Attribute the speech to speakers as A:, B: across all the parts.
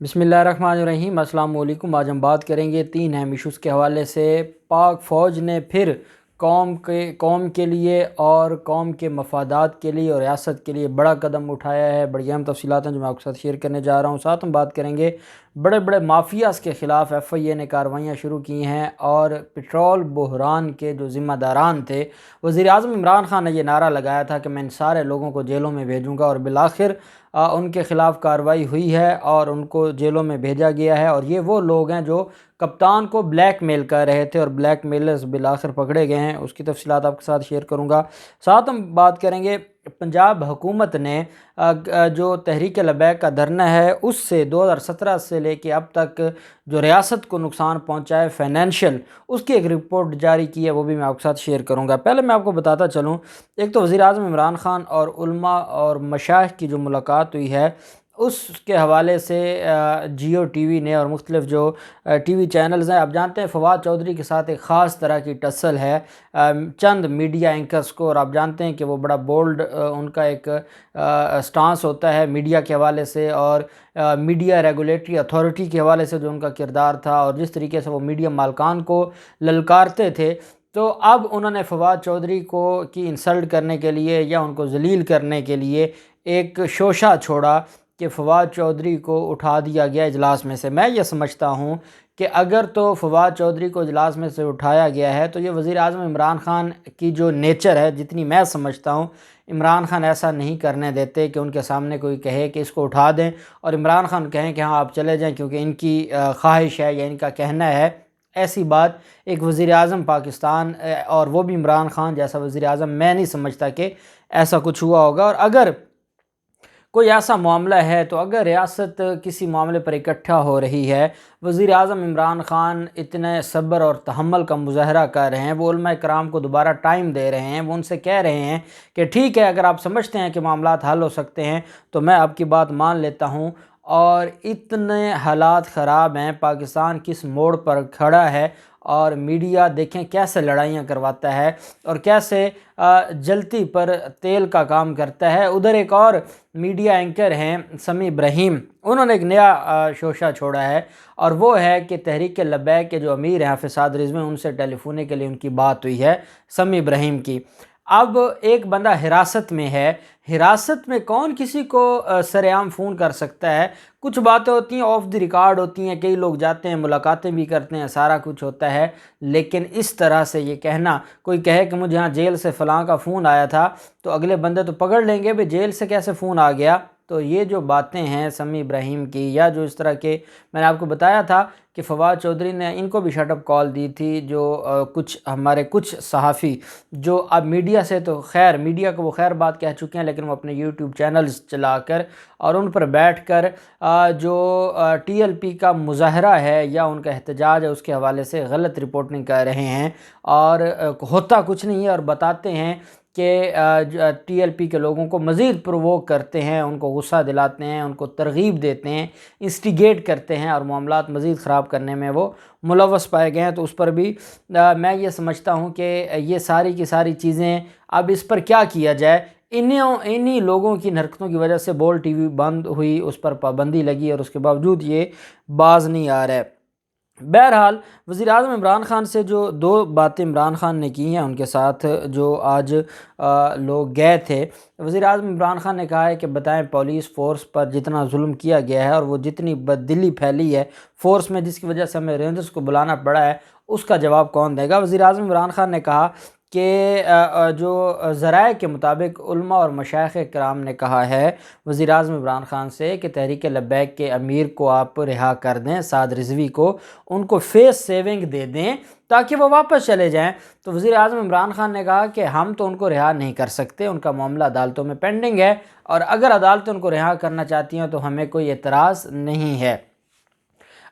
A: بسم اللہ الرحمن الرحیم۔ السلام علیکم۔ آج ہم بات کریں گے 3 اہم ایشوز کے حوالے سے۔ پاک فوج نے پھر قوم کے لیے اور قوم کے مفادات کے لیے اور ریاست کے لیے بڑا قدم اٹھایا ہے۔ بڑی اہم تفصیلات ہیں جو میں آپ کے ساتھ شیئر کرنے جا رہا ہوں۔ ساتھ ہم بات کریں گے بڑے بڑے مافیاز کے خلاف ایف آئی اے نے کارروائیاں شروع کی ہیں، اور پٹرول بحران کے جو ذمہ داران تھے، وزیر اعظم عمران خان نے یہ نعرہ لگایا تھا کہ میں ان سارے لوگوں کو جیلوں میں بھیجوں گا، اور بالآخر ان کے خلاف کارروائی ہوئی ہے اور ان کو جیلوں میں بھیجا گیا ہے۔ اور یہ وہ لوگ ہیں جو کپتان کو بلیک میل کر رہے تھے، اور بلیک میلرز بالآخر پکڑے گئے ہیں۔ اس کی تفصیلات آپ کے ساتھ شیئر کروں گا۔ ساتھ ہم بات کریں گے پنجاب حکومت نے جو تحریک لبیک کا دھرنا ہے، اس سے 2017 سے لے کے اب تک جو ریاست کو نقصان پہنچا ہے فائنینشیل، اس کی ایک رپورٹ جاری کی ہے، وہ بھی میں آپ کے ساتھ شیئر کروں گا۔ پہلے میں آپ کو بتاتا چلوں، ایک تو وزیر اعظم عمران خان اور علماء اور مشائخ کی جو ملاقات ہوئی ہے، اس کے حوالے سے جیو ٹی وی نے اور مختلف جو ٹی وی چینلز ہیں، آپ جانتے ہیں فواد چودھری کے ساتھ ایک خاص طرح کی ٹسل ہے چند میڈیا اینکرز کو، اور آپ جانتے ہیں کہ وہ بڑا بولڈ ان کا ایک سٹانس ہوتا ہے میڈیا کے حوالے سے، اور میڈیا ریگولیٹری اتھارٹی کے حوالے سے جو ان کا کردار تھا، اور جس طریقے سے وہ میڈیا مالکان کو للکارتے تھے۔ تو اب انہوں نے فواد چودھری کی انسلٹ کرنے کے لیے یا ان کو ذلیل کرنے کے لیے ایک شوشہ چھوڑا کہ فواد چودھری کو اٹھا دیا گیا اجلاس میں سے۔ میں یہ سمجھتا ہوں کہ اگر تو فواد چودھری کو اجلاس میں سے اٹھایا گیا ہے تو یہ وزیر اعظم عمران خان کی جو نیچر ہے، جتنی میں سمجھتا ہوں، عمران خان ایسا نہیں کرنے دیتے کہ ان کے سامنے کوئی کہے کہ اس کو اٹھا دیں اور عمران خان کہیں کہ ہاں آپ چلے جائیں کیونکہ ان کی خواہش ہے یا ان کا کہنا ہے۔ ایسی بات ایک وزیر اعظم پاکستان اور وہ بھی عمران خان جیسا وزیر اعظم، میں نہیں سمجھتا کہ ایسا کچھ ہوا ہوگا۔ اور اگر کوئی ایسا معاملہ ہے تو اگر ریاست کسی معاملے پر اکٹھا ہو رہی ہے، وزیر اعظم عمران خان اتنے صبر اور تحمل کا مظاہرہ کر رہے ہیں، وہ علماء کرام کو دوبارہ ٹائم دے رہے ہیں، وہ ان سے کہہ رہے ہیں کہ ٹھیک ہے اگر آپ سمجھتے ہیں کہ معاملات حل ہو سکتے ہیں تو میں آپ کی بات مان لیتا ہوں۔ اور اتنے حالات خراب ہیں، پاکستان کس موڑ پر کھڑا ہے، اور میڈیا دیکھیں کیسے لڑائیاں کرواتا ہے اور کیسے جلتی پر تیل کا کام کرتا ہے۔ ادھر ایک اور میڈیا اینکر ہیں سمیع ابراہیم، انہوں نے ایک نیا شوشہ چھوڑا ہے، اور وہ ہے کہ تحریک لبیک کے جو امیر ہیں حافظ سعد رضوی، ان سے ٹیلی فونے کے لیے ان کی بات ہوئی ہے سمیع ابراہیم کی۔ اب ایک بندہ حراست میں ہے، حراست میں کون کسی کو سر عام فون کر سکتا ہے؟ کچھ باتیں ہوتی ہیں آف دی ریکارڈ ہوتی ہیں، کئی لوگ جاتے ہیں ملاقاتیں بھی کرتے ہیں، سارا کچھ ہوتا ہے، لیکن اس طرح سے یہ کہنا، کوئی کہے کہ مجھے یہاں جیل سے فلاں کا فون آیا تھا، تو اگلے بندے تو پکڑ لیں گے بھی جیل سے کیسے فون آ گیا۔ تو یہ جو باتیں ہیں سمیع ابراہیم کی، یا جو اس طرح کے میں نے آپ کو بتایا تھا کہ فواد چودھری نے ان کو بھی شٹ اپ کال دی تھی، جو ہمارے کچھ صحافی جو اب میڈیا سے تو خیر میڈیا کو وہ خیر بات کہہ چکے ہیں، لیکن وہ اپنے یوٹیوب چینلز چلا کر اور ان پر بیٹھ کر جو ٹی ایل پی کا مظاہرہ ہے یا ان کا احتجاج ہے اس کے حوالے سے غلط رپورٹنگ کر رہے ہیں، اور ہوتا کچھ نہیں ہے، اور بتاتے ہیں کہ ٹی ایل پی کے لوگوں کو مزید پرووک کرتے ہیں، ان کو غصہ دلاتے ہیں، ان کو ترغیب دیتے ہیں، انسٹیگیٹ کرتے ہیں، اور معاملات مزید خراب کرنے میں وہ ملوث پائے گئے ہیں۔ تو اس پر بھی میں یہ سمجھتا ہوں کہ یہ ساری کی ساری چیزیں اب اس پر کیا کیا جائے۔ انہی لوگوں کی حرکتوں کی وجہ سے بول ٹی وی بند ہوئی، اس پر پابندی لگی، اور اس کے باوجود یہ باز نہیں آ رہا ہے۔ بہرحال وزیر اعظم عمران خان سے جو 2 باتیں عمران خان نے کی ہیں، ان کے ساتھ جو آج لوگ گئے تھے، وزیر اعظم عمران خان نے کہا ہے کہ بتائیں پولیس فورس پر جتنا ظلم کیا گیا ہے اور وہ جتنی بددلی پھیلی ہے فورس میں، جس کی وجہ سے ہمیں رینجرز کو بلانا پڑا ہے، اس کا جواب کون دے گا؟ وزیر اعظم عمران خان نے کہا کہ جو ذرائع کے مطابق علماء اور مشائخ کرام نے کہا ہے وزیر اعظم عمران خان سے کہ تحریک لبیک کے امیر کو آپ رہا کر دیں، سعد رضوی کو، ان کو فیس سیونگ دے دیں تاکہ وہ واپس چلے جائیں۔ تو وزیر اعظم عمران خان نے کہا کہ ہم تو ان کو رہا نہیں کر سکتے، ان کا معاملہ عدالتوں میں پینڈنگ ہے، اور اگر عدالتیں ان کو رہا کرنا چاہتی ہیں تو ہمیں کوئی اعتراض نہیں ہے۔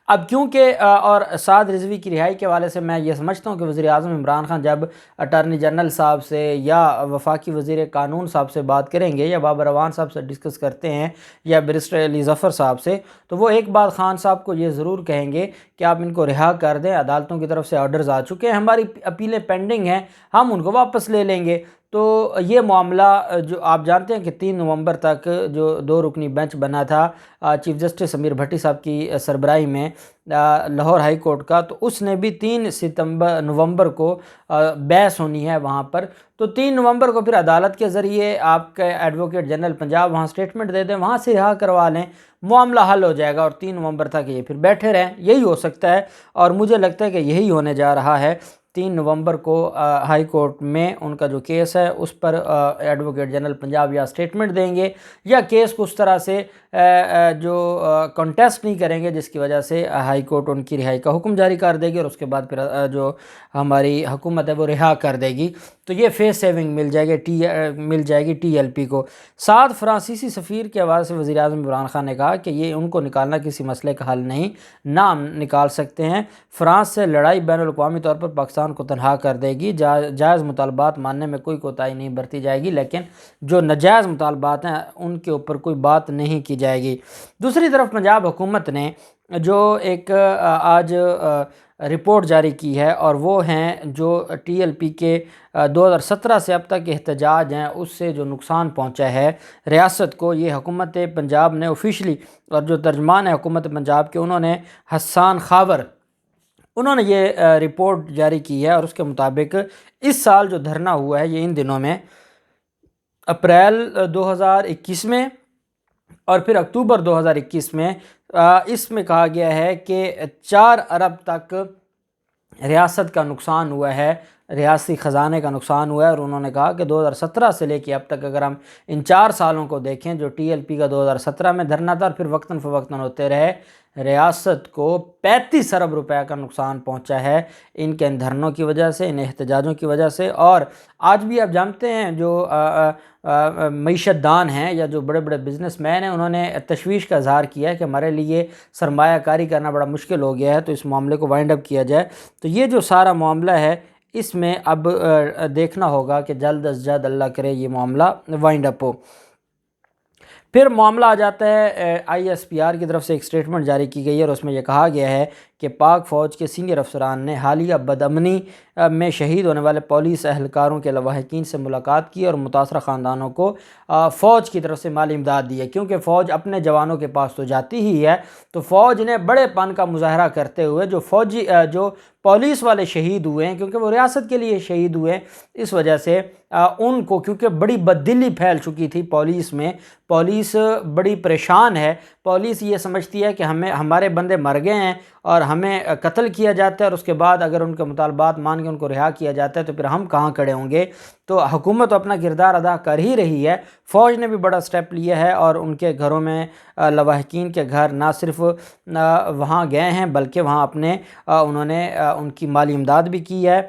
A: اب کیونکہ اور سعد رضوی کی رہائی کے حوالے سے میں یہ سمجھتا ہوں کہ وزیر اعظم عمران خان جب اٹارنی جنرل صاحب سے یا وفاقی وزیر قانون صاحب سے بات کریں گے، یا بابر اعوان صاحب سے ڈسکس کرتے ہیں، یا بیرسٹر علی ظفر صاحب سے، تو وہ ایک بات خان صاحب کو یہ ضرور کہیں گے کہ آپ ان کو رہا کر دیں، عدالتوں کی طرف سے آرڈرز آ چکے ہیں، ہماری اپیلیں پینڈنگ ہیں، ہم ان کو واپس لے لیں گے۔ تو یہ معاملہ جو آپ جانتے ہیں کہ 3 نومبر تک جو 2 رکنی بینچ بنا تھا چیف جسٹس امیر بھٹی صاحب کی سربراہی میں لاہور ہائی کورٹ کا، تو اس نے بھی 3 نومبر کو بحث ہونی ہے وہاں پر۔ تو 3 نومبر کو پھر عدالت کے ذریعے آپ کے ایڈوکیٹ جنرل پنجاب وہاں سٹیٹمنٹ دے دیں، وہاں سے رہا کروا لیں، معاملہ حل ہو جائے گا اور 3 نومبر تک یہ پھر بیٹھے رہیں۔ یہی ہو سکتا ہے اور مجھے لگتا ہے کہ یہی ہونے جا رہا ہے۔ 3 نومبر کو ہائی کورٹ میں ان کا جو کیس ہے اس پر ایڈوکیٹ جنرل پنجاب یا سٹیٹمنٹ دیں گے یا کیس کو اس طرح سے جو کنٹیسٹ نہیں کریں گے، جس کی وجہ سے ہائی کورٹ ان کی رہائی کا حکم جاری کر دے گی اور اس کے بعد پھر جو ہماری حکومت ہے وہ رہا کر دے گی۔ تو یہ فیس سیونگ مل جائے گی ٹی ایل پی کو۔ ساتھ فرانسیسی سفیر کے حوالے سے وزیر اعظم عمران خان نے کہا کہ یہ ان کو نکالنا کسی مسئلے کا حل نہیں، نہ ہم نکال سکتے ہیں۔ فرانس سے لڑائی بین الاقوامی طور پر پاکستان کو تنہا کر دے گی۔ جائز مطالبات ماننے میں کوئی کوتاہی نہیں برتی جائے گی، لیکن جو ناجائز مطالبات ہیں ان کے اوپر کوئی بات نہیں کی جائے گی۔ دوسری طرف پنجاب حکومت نے جو ایک آج رپورٹ جاری کی ہے اور وہ ہیں جو ٹی ایل پی کے 2017 سے اب تک احتجاج ہیں اس سے جو نقصان پہنچا ہے ریاست کو، یہ حکومت پنجاب نے آفیشلی، اور جو ترجمان ہے حکومت پنجاب کے انہوں نے حسان خاور، انہوں نے یہ رپورٹ جاری کی ہے اور اس کے مطابق اس سال جو دھرنا ہوا ہے یہ ان دنوں میں اپریل 2021 میں اور پھر اکتوبر 2021 میں، اس میں کہا گیا ہے کہ 4 ارب تک ریاست کا نقصان ہوا ہے، ریاستی خزانے کا نقصان ہوا ہے۔ اور انہوں نے کہا کہ 2017 سے لے کے اب تک اگر ہم ان 4 سالوں کو دیکھیں، جو ٹی ایل پی کا 2017 میں دھرنا تھا اور پھر وقتاً فوقتاً ہوتے رہے، ریاست کو 35 ارب روپے کا نقصان پہنچا ہے ان کے ان دھرنوں کی وجہ سے، ان احتجاجوں کی وجہ سے۔ اور آج بھی آپ جانتے ہیں جو معیشت دان ہیں یا جو بڑے بڑے بزنس مین ہیں، انہوں نے تشویش کا اظہار کیا ہے کہ ہمارے لیے سرمایہ کاری کرنا بڑا مشکل ہو گیا ہے، تو اس معاملے کو وائنڈ اپ کیا جائے۔ تو یہ جو سارا معاملہ ہے اس میں اب دیکھنا ہوگا کہ جلد از جلد اللہ کرے یہ معاملہ وائنڈ اپ ہو۔ پھر معاملہ آ جاتا ہے آئی ایس پی آر کی طرف سے ایک سٹیٹمنٹ جاری کی گئی ہے اور اس میں یہ کہا گیا ہے کہ پاک فوج کے سینئر افسران نے حالیہ بدامنی میں شہید ہونے والے پولیس اہلکاروں کے لواحقین سے ملاقات کی اور متاثرہ خاندانوں کو فوج کی طرف سے مالی امداد دی ہے، کیونکہ فوج اپنے جوانوں کے پاس تو جاتی ہی ہے، تو فوج نے بڑے پن کا مظاہرہ کرتے ہوئے جو پولیس والے شہید ہوئے ہیں، کیونکہ وہ ریاست کے لیے شہید ہوئے، اس وجہ سے ان کو، کیونکہ بڑی بددلی پھیل چکی تھی پولیس میں، پولیس بڑی پریشان ہے، پولیس یہ سمجھتی ہے کہ ہمارے بندے مر گئے ہیں اور ہمیں قتل کیا جاتا ہے اور اس کے بعد اگر ان کے مطالبات مان کے ان کو رہا کیا جاتا ہے تو پھر ہم کہاں کھڑے ہوں گے۔ تو حکومت اپنا کردار ادا کر ہی رہی ہے، فوج نے بھی بڑا سٹیپ لیا ہے اور ان کے گھروں میں لواحقین کے گھر نہ صرف وہاں گئے ہیں بلکہ وہاں انہوں نے ان کی مالی امداد بھی کی ہے۔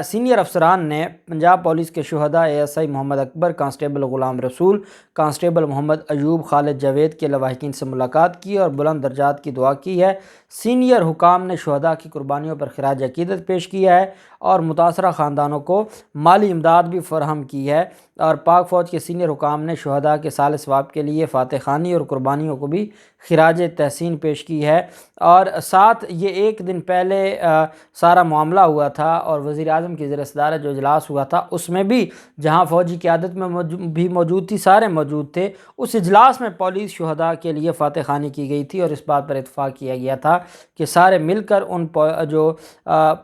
A: سینئر افسران نے پنجاب پولیس کے شہداء A S I Muhammad Akbar, constable Ghulam رسول، کانسٹیبل محمد ایوب، خالد جاوید کے لواحقین سے ملاقات کی اور بلند درجات کی دعا کی ہے۔ سینئر حکام نے شہداء کی قربانیوں پر خراج عقیدت پیش کیا ہے اور متاثرہ خاندانوں کو مالی امداد بھی فراہم کی ہے، اور پاک فوج کے سینئر حکام نے شہداء کے سال ثواب کے لیے فاتح خوانی اور قربانیوں کو بھی خراج تحسین پیش کی ہے۔ اور ساتھ یہ ایک دن پہلے سارا معاملہ ہوا تھا اور وزیر اعظم کی زیر صدارت جو اجلاس ہوا تھا اس میں بھی جہاں فوجی قیادت میں بھی موجود تھی، سارے موجود تھے، اس اجلاس میں پولیس شہداء کے لیے فاتح خوانی کی گئی تھی اور اس بات پر اتفاق کیا گیا تھا کہ سارے مل کر ان جو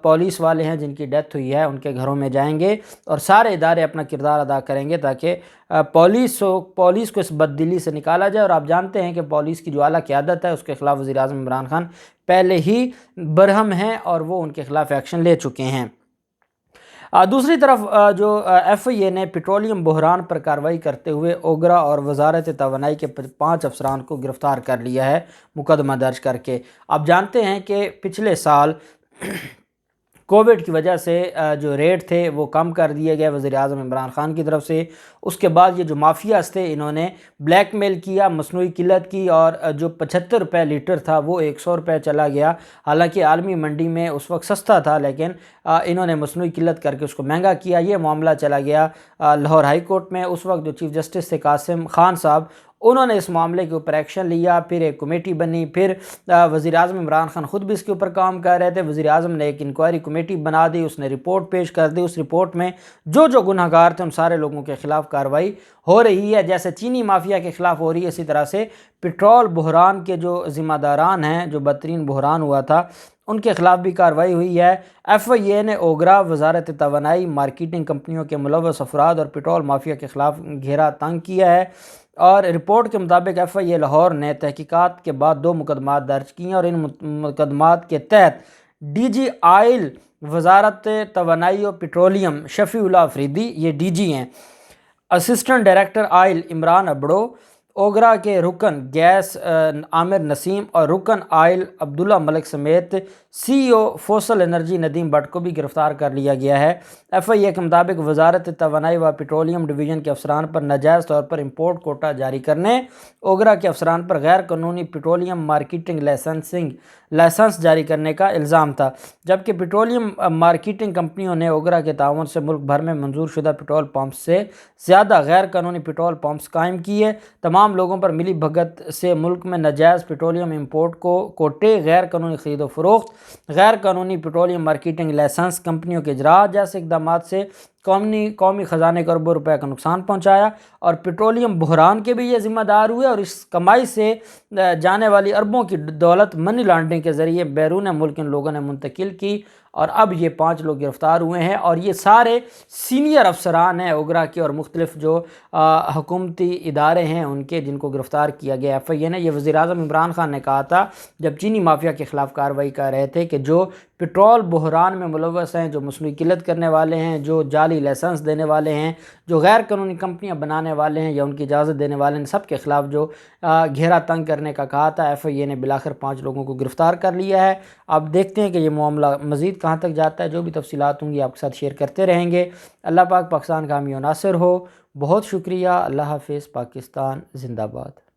A: پولیس والے ہیں جن کی ڈیتھ ہوئی ہے ان کے گھروں میں جائیں گے اور سارے ادارے اپنا کردار ادا کریں گے تاکہ پولیس کو اس بددلی سے نکالا جائے۔ اور آپ جانتے ہیں کہ پولیس کی جو اعلیٰ قیادت ہے اس کے خلاف وزیر اعظم عمران خان پہلے ہی برہم ہیں اور وہ ان کے خلاف ایکشن لے چکے ہیں۔ دوسری طرف جو ایف آئی اے نے پیٹرولیم بحران پر کارروائی کرتے ہوئے اوگرا اور وزارت توانائی کے 5 افسران کو گرفتار کر لیا ہے مقدمہ درج کر کے۔ آپ جانتے ہیں کہ پچھلے سال کووڈ کی وجہ سے جو ریٹ تھے وہ کم کر دیے گئے وزیر اعظم عمران خان کی طرف سے، اس کے بعد یہ جو مافیاز تھے انہوں نے بلیک میل کیا، مصنوعی قلت کی اور جو 75 روپے لیٹر تھا وہ 100 روپے چلا گیا، حالانکہ عالمی منڈی میں اس وقت سستا تھا لیکن انہوں نے مصنوعی قلت کر کے اس کو مہنگا کیا۔ یہ معاملہ چلا گیا لاہور ہائی کورٹ میں، اس وقت جو چیف جسٹس تھے قاسم خان صاحب انہوں نے اس معاملے کے اوپر ایکشن لیا، پھر ایک کمیٹی بنی، پھر وزیر اعظم عمران خان خود بھی اس کے اوپر کام کر رہے تھے، وزیر اعظم نے ایک انکوائری کمیٹی بنا دی، اس نے رپورٹ پیش کر دی، اس رپورٹ میں جو جو گناہ گار تھے ان سارے لوگوں کے خلاف کارروائی ہو رہی ہے، جیسے چینی مافیا کے خلاف ہو رہی ہے، اسی طرح سے پٹرول بحران کے جو ذمہ داران ہیں، جو بدترین بحران ہوا تھا، ان کے خلاف بھی کارروائی ہوئی ہے۔ ایف آئی اے نے اوگرا، وزارت توانائی، مارکیٹنگ کمپنیوں کے ملوث افراد اور پٹرول مافیا کے خلاف گھیرا تنگ کیا ہے، اور رپورٹ کے مطابق ایف آئی اے لاہور نے تحقیقات کے بعد 2 مقدمات درج کیے ہیں، اور ان مقدمات کے تحت ڈی جی آئل وزارت توانائی و پٹرولیم شفیع اللہ افریدی، یہ ڈی جی ہیں، assistant director oil Imran Abro, OGRA کے رکن گیس عامر نسیم اور رکن آئل عبداللہ ملک سمیت سی ای او فوسل انرجی ندیم بٹ کو بھی گرفتار کر لیا گیا ہے۔ ایف آئی اے کے مطابق وزارت توانائی و پٹرولیم ڈویژن کے افسران پر ناجائز طور پر امپورٹ کوٹا جاری کرنے، اوگرا کے افسران پر غیر قانونی پٹرولیم مارکیٹنگ لائسنس جاری کرنے کا الزام تھا، جبکہ پٹرولیم مارکیٹنگ کمپنیوں نے اوگرا کے تعاون سے ملک بھر میں منظور شدہ پٹرول پمپ سے زیادہ غیر قانونی پٹرول پمپس قائم کیے۔ تمام لوگوں پر ملی بھگت سے ملک میں ناجائز پٹرولیم امپورٹ کوٹے، غیر قانونی خرید و فروخت، غیر قانونی پٹرولیم مارکیٹنگ لائسنس، کمپنیوں کے اجراءات جیسے اقدامات سے قومی خزانے کو اربوں روپے کا نقصان پہنچایا، اور پٹرولیم بحران کے بھی یہ ذمہ دار ہوئے، اور اس کمائی سے جانے والی اربوں کی دولت منی لانڈرنگ کے ذریعے بیرون ملک ان لوگوں نے منتقل کی، اور اب یہ 5 لوگ گرفتار ہوئے ہیں، اور یہ سارے سینئر افسران ہیں اوگرا کے اور مختلف جو حکومتی ادارے ہیں ان کے، جن کو گرفتار کیا گیا ایف آئی اے نے۔ یہ وزیر اعظم عمران خان نے کہا تھا جب چینی مافیا کے خلاف کارروائی کر رہے تھے کہ جو پٹرول بحران میں ملوث ہیں، جو مصنوعی قلت کرنے والے ہیں، جو جعلی لائسنس دینے والے ہیں، جو غیر قانونی کمپنیاں بنانے والے ہیں یا ان کی اجازت دینے والے ہیں، سب کے خلاف جو گھیرا تنگ کرنے کا کہا تھا، ایف آئی اے نے بالآخر 5 لوگوں کو گرفتار کر لیا ہے۔ اب دیکھتے ہیں کہ یہ معاملہ مزید کہاں تک جاتا ہے، جو بھی تفصیلات ہوں گی آپ کے ساتھ شیئر کرتے رہیں گے۔ اللہ پاک پاکستان کا حامی و ناصر ہو۔ بہت شکریہ۔ اللہ حافظ۔ پاکستان زندہ باد۔